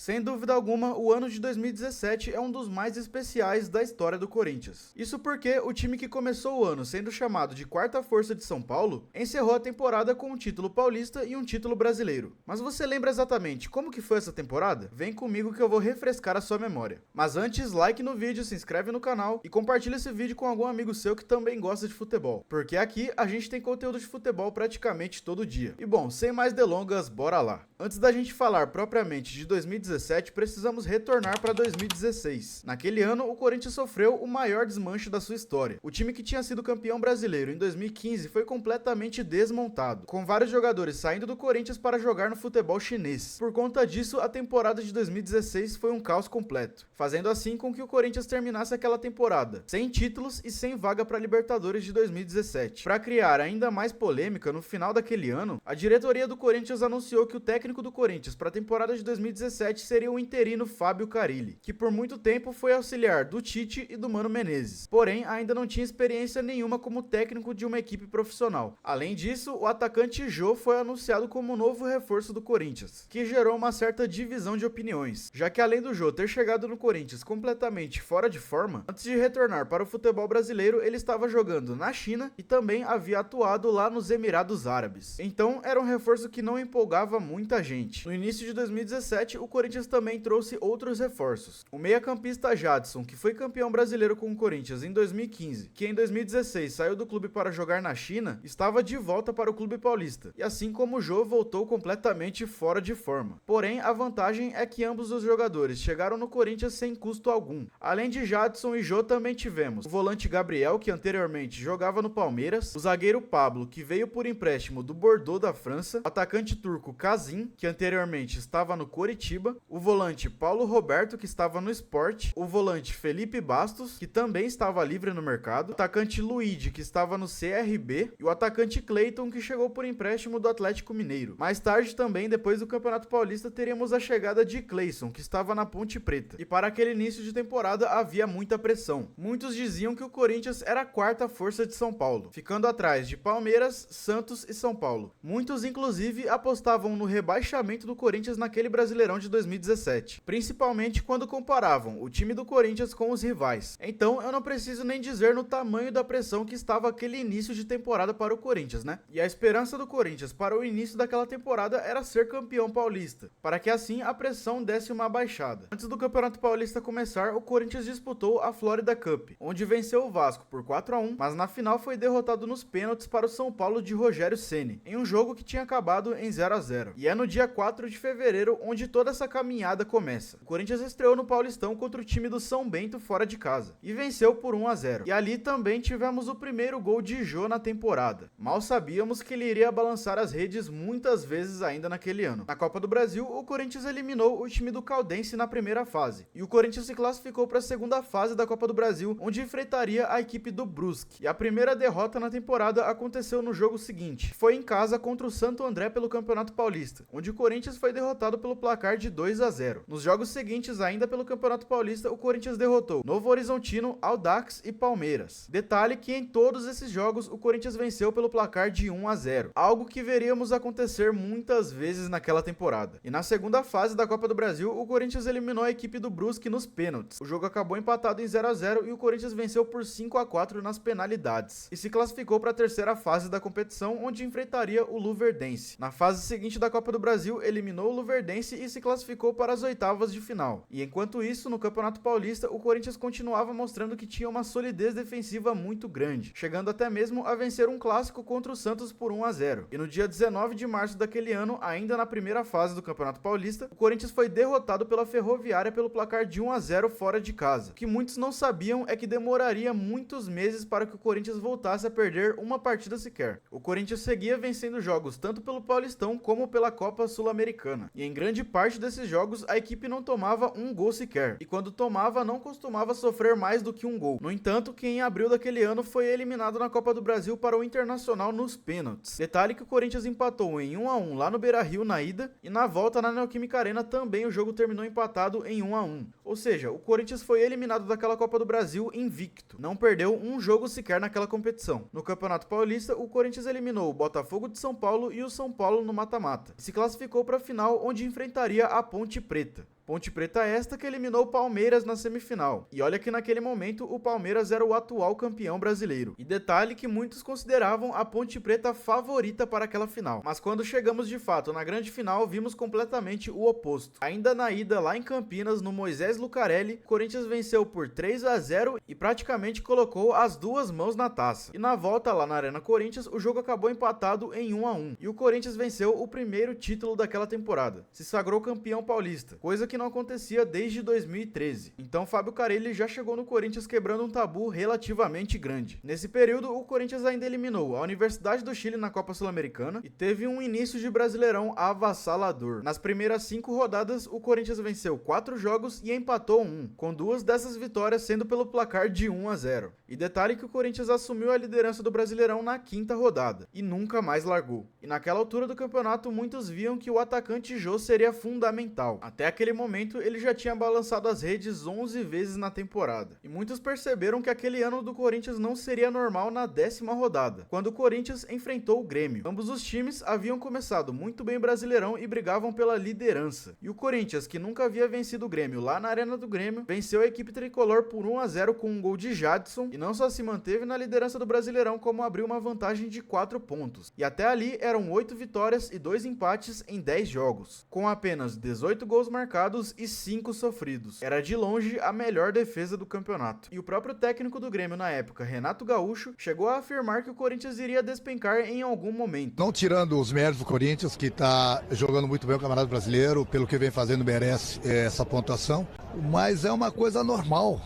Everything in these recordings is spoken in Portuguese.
Sem dúvida alguma, o ano de 2017 é um dos mais especiais da história do Corinthians. Isso porque o time que começou o ano sendo chamado de quarta força de São Paulo, encerrou a temporada com um título paulista e um título brasileiro. Mas você lembra exatamente como que foi essa temporada? Vem comigo que eu vou refrescar a sua memória. Mas antes, like no vídeo, se inscreve no canal e compartilha esse vídeo com algum amigo seu que também gosta de futebol. Porque aqui a gente tem conteúdo de futebol praticamente todo dia. E bom, sem mais delongas, bora lá. Antes da gente falar propriamente de 2017, precisamos retornar para 2016. Naquele ano, o Corinthians sofreu o maior desmanche da sua história. O time que tinha sido campeão brasileiro em 2015 foi completamente desmontado, com vários jogadores saindo do Corinthians para jogar no futebol chinês. Por conta disso, a temporada de 2016 foi um caos completo, fazendo assim com que o Corinthians terminasse aquela temporada sem títulos e sem vaga para Libertadores de 2017. Para criar ainda mais polêmica, no final daquele ano, a diretoria do Corinthians anunciou que o técnico do Corinthians para a temporada de 2017 seria o interino Fábio Carille, que por muito tempo foi auxiliar do Tite e do Mano Menezes, porém ainda não tinha experiência nenhuma como técnico de uma equipe profissional. Além disso, o atacante Jô foi anunciado como novo reforço do Corinthians, que gerou uma certa divisão de opiniões, já que além do Jô ter chegado no Corinthians completamente fora de forma, antes de retornar para o futebol brasileiro, ele estava jogando na China e também havia atuado lá nos Emirados Árabes. Então era um reforço que não empolgava muita gente. No início de 2017, o Corinthians também trouxe outros reforços. O meia-campista Jadson, que foi campeão brasileiro com o Corinthians em 2015, que em 2016 saiu do clube para jogar na China, estava de volta para o clube paulista. E assim como o Jô voltou completamente fora de forma. Porém, a vantagem é que ambos os jogadores chegaram no Corinthians sem custo algum. Além de Jadson e Jô, também tivemos o volante Gabriel, que anteriormente jogava no Palmeiras, o zagueiro Pablo, que veio por empréstimo do Bordeaux da França, o atacante turco Kazim, que anteriormente estava no Coritiba, o volante Paulo Roberto, que estava no Sport, o volante Felipe Bastos, que também estava livre no mercado, o atacante Luigi, que estava no CRB, e o atacante Cleiton, que chegou por empréstimo do Atlético Mineiro. Mais tarde também, depois do Campeonato Paulista, teríamos a chegada de Cleison, que estava na Ponte Preta. E para aquele início de temporada havia muita pressão. Muitos diziam que o Corinthians era a quarta força de São Paulo, ficando atrás de Palmeiras, Santos e São Paulo. Muitos inclusive apostavam no rebaixamento do Corinthians naquele Brasileirão de 2017, principalmente quando comparavam o time do Corinthians com os rivais. Então eu não preciso nem dizer no tamanho da pressão que estava aquele início de temporada para o Corinthians, né? E a esperança do Corinthians para o início daquela temporada era ser campeão paulista, para que assim a pressão desse uma baixada. Antes do Campeonato Paulista começar, o Corinthians disputou a Florida Cup, onde venceu o Vasco por 4-1, mas na final foi derrotado nos pênaltis para o São Paulo de Rogério Ceni, em um jogo que tinha acabado em 0-0. E é no dia 4 de fevereiro onde toda essa caminhada começa. O Corinthians estreou no Paulistão contra o time do São Bento fora de casa e venceu por 1-0. E ali também tivemos o primeiro gol de Jô na temporada. Mal sabíamos que ele iria balançar as redes muitas vezes ainda naquele ano. Na Copa do Brasil, o Corinthians eliminou o time do Caldense na primeira fase, e o Corinthians se classificou para a segunda fase da Copa do Brasil, onde enfrentaria a equipe do Brusque. E a primeira derrota na temporada aconteceu no jogo seguinte. Foi em casa contra o Santo André pelo Campeonato Paulista, onde o Corinthians foi derrotado pelo placar de 2-0. Nos jogos seguintes, ainda pelo Campeonato Paulista, o Corinthians derrotou Novo Horizontino, Audax e Palmeiras. Detalhe que em todos esses jogos o Corinthians venceu pelo placar de 1-0, algo que veríamos acontecer muitas vezes naquela temporada. E na segunda fase da Copa do Brasil, o Corinthians eliminou a equipe do Brusque nos pênaltis. O jogo acabou empatado em 0-0 e o Corinthians venceu por 5-4 nas penalidades e se classificou para a terceira fase da competição, onde enfrentaria o Luverdense. Na fase seguinte da Copa do Brasil, eliminou o Luverdense e se classificou para as oitavas de final. E enquanto isso, no Campeonato Paulista, o Corinthians continuava mostrando que tinha uma solidez defensiva muito grande, chegando até mesmo a vencer um clássico contra o Santos por 1-0. E no dia 19 de março daquele ano, ainda na primeira fase do Campeonato Paulista, o Corinthians foi derrotado pela Ferroviária pelo placar de 1-0 fora de casa. O que muitos não sabiam é que demoraria muitos meses para que o Corinthians voltasse a perder uma partida sequer. O Corinthians seguia vencendo jogos tanto pelo Paulistão como pela Copa Sul-Americana. E em grande parte desses jogos, a equipe não tomava um gol sequer. E quando tomava, não costumava sofrer mais do que um gol. No entanto, que em abril daquele ano foi eliminado na Copa do Brasil para o Internacional nos pênaltis. Detalhe que o Corinthians empatou em 1-1 lá no Beira-Rio na ida, e na volta na Neoquímica Arena também o jogo terminou empatado em 1-1. Ou seja, o Corinthians foi eliminado daquela Copa do Brasil invicto. Não perdeu um jogo sequer naquela competição. No Campeonato Paulista, o Corinthians eliminou o Botafogo de São Paulo e o São Paulo no mata-mata. Se classificou para a final, onde enfrentaria a Ponte Preta. Ponte Preta esta que eliminou o Palmeiras na semifinal. E olha que naquele momento o Palmeiras era o atual campeão brasileiro. E detalhe que muitos consideravam a Ponte Preta favorita para aquela final. Mas quando chegamos de fato na grande final, vimos completamente o oposto. Ainda na ida lá em Campinas, no Moisés Lucarelli, o Corinthians venceu por 3-0 e praticamente colocou as duas mãos na taça. E na volta lá na Arena Corinthians, o jogo acabou empatado em 1-1. E o Corinthians venceu o primeiro título daquela temporada. Se sagrou campeão paulista, coisa que não acontecia desde 2013. Então Fábio Carelli já chegou no Corinthians quebrando um tabu relativamente grande. Nesse período, o Corinthians ainda eliminou a Universidade do Chile na Copa Sul-Americana e teve um início de Brasileirão avassalador. Nas primeiras 5 rodadas, o Corinthians venceu 4 jogos e empatou 1, com 2 dessas vitórias sendo pelo placar de 1-0. E detalhe que o Corinthians assumiu a liderança do Brasileirão na 5ª rodada e nunca mais largou. E naquela altura do campeonato, muitos viam que o atacante Jô seria fundamental. Até aquele momento, ele já tinha balançado as redes 11 vezes na temporada. E muitos perceberam que aquele ano do Corinthians não seria normal na 10ª rodada, quando o Corinthians enfrentou o Grêmio. Ambos os times haviam começado muito bem o Brasileirão e brigavam pela liderança. E o Corinthians, que nunca havia vencido o Grêmio lá na Arena do Grêmio, venceu a equipe tricolor por 1-0 com um gol de Jadson e não só se manteve na liderança do Brasileirão, como abriu uma vantagem de 4 pontos. E até ali eram 8 vitórias e 2 empates em 10 jogos, com apenas 18 gols marcados e 5 sofridos. Era de longe a melhor defesa do campeonato. E o próprio técnico do Grêmio na época, Renato Gaúcho, chegou a afirmar que o Corinthians iria despencar em algum momento. Não tirando os méritos do Corinthians, que está jogando muito bem o Campeonato Brasileiro, pelo que vem fazendo merece essa pontuação, mas é uma coisa normal.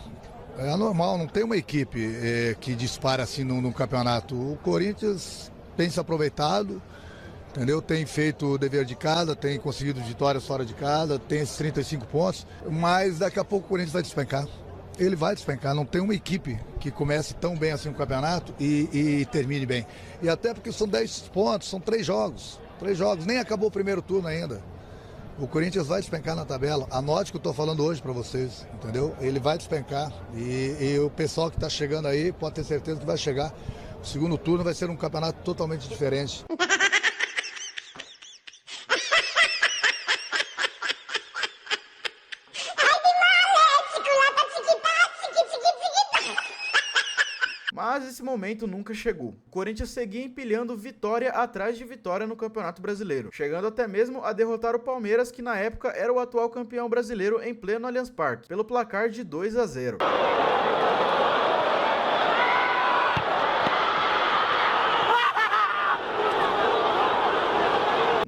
É anormal, não tem uma equipe que dispara assim num campeonato. O Corinthians tem se aproveitado, entendeu? Tem feito o dever de casa, tem conseguido vitórias fora de casa, tem esses 35 pontos, mas daqui a pouco o Corinthians vai despencar. Ele vai despencar, não tem uma equipe que comece tão bem assim o campeonato e termine bem. E até porque são 10 pontos, são 3 jogos. 3 jogos, nem acabou o primeiro turno ainda. O Corinthians vai despencar na tabela. Anote o que eu estou falando hoje para vocês, entendeu? Ele vai despencar e o pessoal que está chegando aí pode ter certeza que vai chegar. O segundo turno vai ser um campeonato totalmente diferente. Mas esse momento nunca chegou. O Corinthians seguia empilhando vitória atrás de vitória no Campeonato Brasileiro, chegando até mesmo a derrotar o Palmeiras, que na época era o atual campeão brasileiro, em pleno Allianz Parque, pelo placar de 2-0.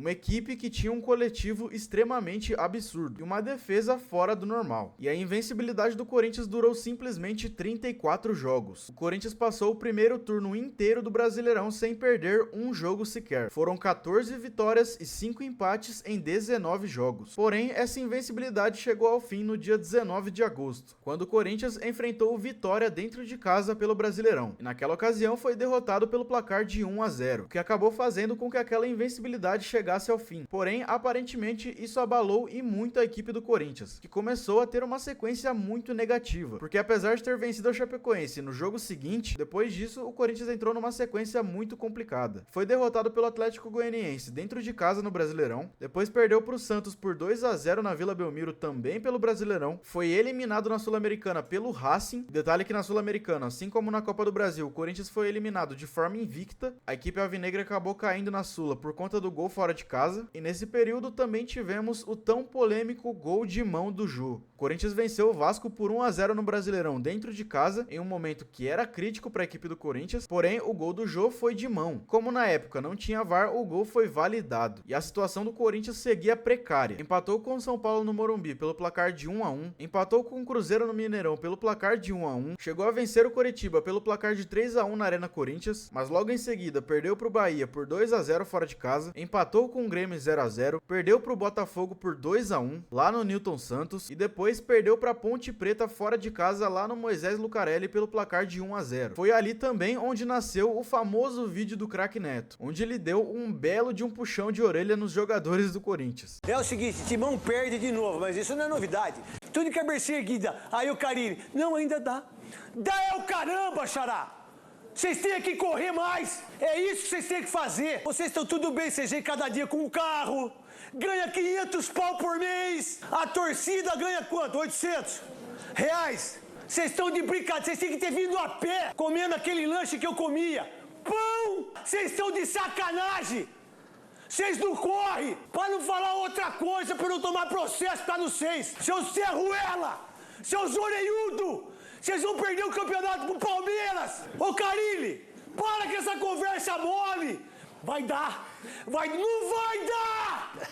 Uma equipe que tinha um coletivo extremamente absurdo e uma defesa fora do normal. E a invencibilidade do Corinthians durou simplesmente 34 jogos. O Corinthians passou o primeiro turno inteiro do Brasileirão sem perder um jogo sequer. Foram 14 vitórias e 5 empates em 19 jogos. Porém, essa invencibilidade chegou ao fim no dia 19 de agosto, quando o Corinthians enfrentou o Vitória dentro de casa pelo Brasileirão. E naquela ocasião foi derrotado pelo placar de 1-0, o que acabou fazendo com que aquela invencibilidade chegasse ao fim. Porém, aparentemente, isso abalou e muito a equipe do Corinthians, que começou a ter uma sequência muito negativa, porque apesar de ter vencido o Chapecoense no jogo seguinte, depois disso, o Corinthians entrou numa sequência muito complicada. Foi derrotado pelo Atlético Goianiense dentro de casa no Brasileirão, depois perdeu para o Santos por 2-0 na Vila Belmiro também pelo Brasileirão, foi eliminado na Sul-Americana pelo Racing. Detalhe que na Sul-Americana, assim como na Copa do Brasil, o Corinthians foi eliminado de forma invicta. A equipe alvinegra acabou caindo na Sula por conta do gol fora de casa, e nesse período também tivemos o tão polêmico gol de mão do Jô. O Corinthians venceu o Vasco por 1-0 no Brasileirão dentro de casa, em um momento que era crítico para a equipe do Corinthians, porém o gol do Jô foi de mão. Como na época não tinha VAR, o gol foi validado, e a situação do Corinthians seguia precária. Empatou com o São Paulo no Morumbi pelo placar de 1-1, empatou com o Cruzeiro no Mineirão pelo placar de 1-1, chegou a vencer o Coritiba pelo placar de 3-1 na Arena Corinthians, mas logo em seguida perdeu para o Bahia por 2-0 fora de casa, empatou com o Grêmio 0-0, perdeu para o Botafogo por 2-1 lá no Newton Santos e depois perdeu para Ponte Preta fora de casa lá no Moisés Lucarelli pelo placar de 1-0. Foi ali também onde nasceu o famoso vídeo do craque Neto, onde ele deu um belo de um puxão de orelha nos jogadores do Corinthians. É o seguinte, Timão perde de novo, mas isso não é novidade. Tudo que é erguida, aí o Carille, não, ainda dá. Dá é o caramba, xará! Vocês têm que correr mais. É isso que vocês têm que fazer. Vocês estão tudo bem, vocês vêm cada dia com um carro. ganha 500 pau por mês. A torcida ganha quanto? 800 reais. Vocês estão de brincadeira, vocês têm que ter vindo a pé, comendo aquele lanche que eu comia. Pão! Vocês estão de sacanagem. Vocês não correm, para não falar outra coisa, para não tomar processo, tá no 6. Seus Serruela, seus orelhudo, vocês vão perder o campeonato pro Palmeiras. Ô Carilli, para com essa conversa mole. Vai dar, não vai dar.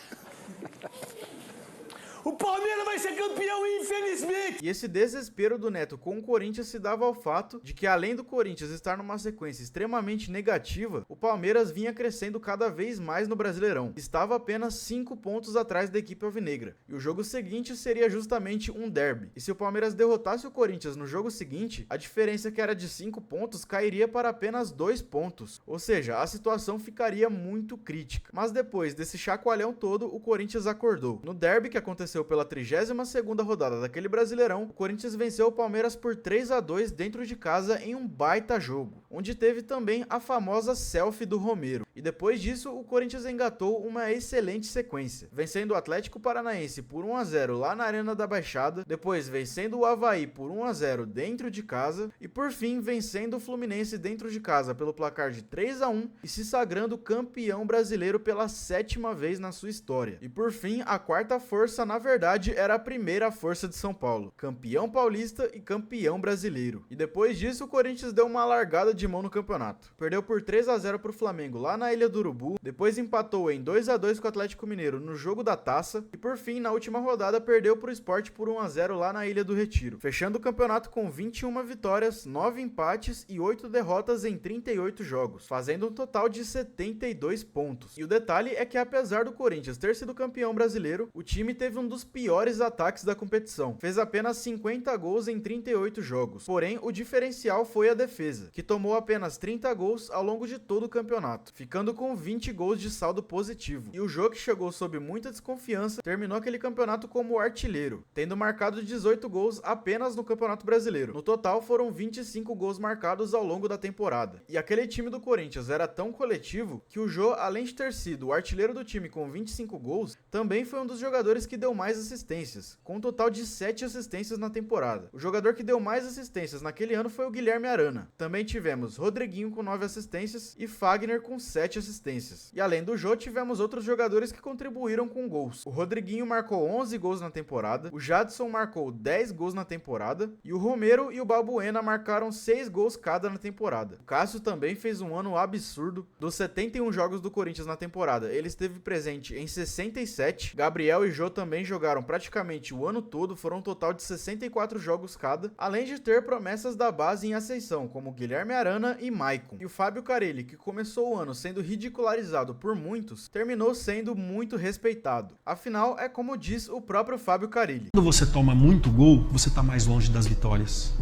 O Palmeiras vai ser campeão, infelizmente! E esse desespero do Neto com o Corinthians se dava ao fato de que, além do Corinthians estar numa sequência extremamente negativa, o Palmeiras vinha crescendo cada vez mais no Brasileirão. Estava apenas 5 pontos atrás da equipe alvinegra. E o jogo seguinte seria justamente um derby. E se o Palmeiras derrotasse o Corinthians no jogo seguinte, a diferença, que era de 5 pontos, cairia para apenas 2 pontos. Ou seja, a situação ficaria muito crítica. Mas depois desse chacoalhão todo, o Corinthians acordou. No derby que aconteceu pela 32ª rodada daquele Brasileirão, o Corinthians venceu o Palmeiras por 3-2 dentro de casa em um baita jogo, onde teve também a famosa selfie do Romero. E depois disso, o Corinthians engatou uma excelente sequência, vencendo o Atlético Paranaense por 1-0 lá na Arena da Baixada, depois vencendo o Avaí por 1-0 dentro de casa e por fim vencendo o Fluminense dentro de casa pelo placar de 3-1 e se sagrando campeão brasileiro pela 7ª vez na sua história. E por fim, a quarta força, na verdade, era a primeira força de São Paulo, campeão paulista e campeão brasileiro. E depois disso, o Corinthians deu uma largada de mão no campeonato. Perdeu por 3-0 pro Flamengo lá na Ilha do Urubu, depois empatou em 2-2 com o Atlético Mineiro no jogo da Taça e por fim, na última rodada, perdeu pro Sport por 1-0 lá na Ilha do Retiro, fechando o campeonato com 21 vitórias, 9 empates e 8 derrotas em 38 jogos, fazendo um total de 72 pontos. E o detalhe é que, apesar do Corinthians ter sido campeão brasileiro, o time teve um dos piores ataques da competição. Fez apenas 50 gols em 38 jogos. Porém, o diferencial foi a defesa, que tomou apenas 30 gols ao longo de todo o campeonato, ficando com 20 gols de saldo positivo. E o Jô, que chegou sob muita desconfiança, terminou aquele campeonato como artilheiro, tendo marcado 18 gols apenas no Campeonato Brasileiro. No total, foram 25 gols marcados ao longo da temporada. E aquele time do Corinthians era tão coletivo que o Jô, além de ter sido o artilheiro do time com 25 gols, também foi um dos jogadores que deu mais assistências, com um total de 7 assistências na temporada. O jogador que deu mais assistências naquele ano foi o Guilherme Arana. Também tivemos Rodriguinho com 9 assistências e Fagner com 7 assistências. E além do Jô, tivemos outros jogadores que contribuíram com gols. O Rodriguinho marcou 11 gols na temporada, o Jadson marcou 10 gols na temporada e o Romero e o Balbuena marcaram 6 gols cada na temporada. O Cássio também fez um ano absurdo. Dos 71 jogos do Corinthians na temporada, ele esteve presente em 67. Gabriel e Jô também jogaram praticamente o ano todo, foram um total de 64 jogos cada, além de ter promessas da base em ascensão, como Guilherme Arana e Maicon. E o Fábio Carelli, que começou o ano sendo ridicularizado por muitos, terminou sendo muito respeitado. Afinal, é como diz o próprio Fábio Carelli: quando você toma muito gol, você tá mais longe das vitórias.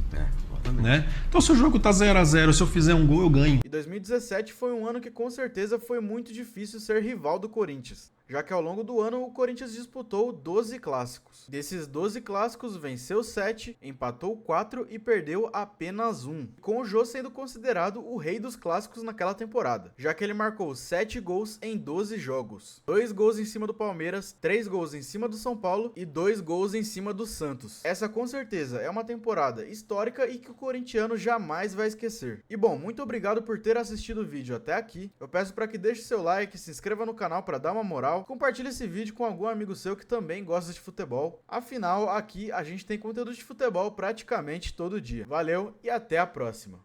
Né? Então, se o jogo tá 0-0, se eu fizer um gol, eu ganho. E 2017 foi um ano que com certeza foi muito difícil ser rival do Corinthians, já que ao longo do ano o Corinthians disputou 12 clássicos. Desses 12 clássicos, venceu 7, empatou 4 e perdeu apenas 1, com o Jô sendo considerado o rei dos clássicos naquela temporada, já que ele marcou 7 gols em 12 jogos, 2 gols em cima do Palmeiras, 3 gols em cima do São Paulo e 2 gols em cima do Santos. Essa com certeza é uma temporada histórica e que o corintiano jamais vai esquecer. E bom, muito obrigado por ter assistido o vídeo até aqui. Eu peço para que deixe seu like, se inscreva no canal para dar uma moral, compartilhe esse vídeo com algum amigo seu que também gosta de futebol. Afinal, aqui a gente tem conteúdo de futebol praticamente todo dia. Valeu e até a próxima.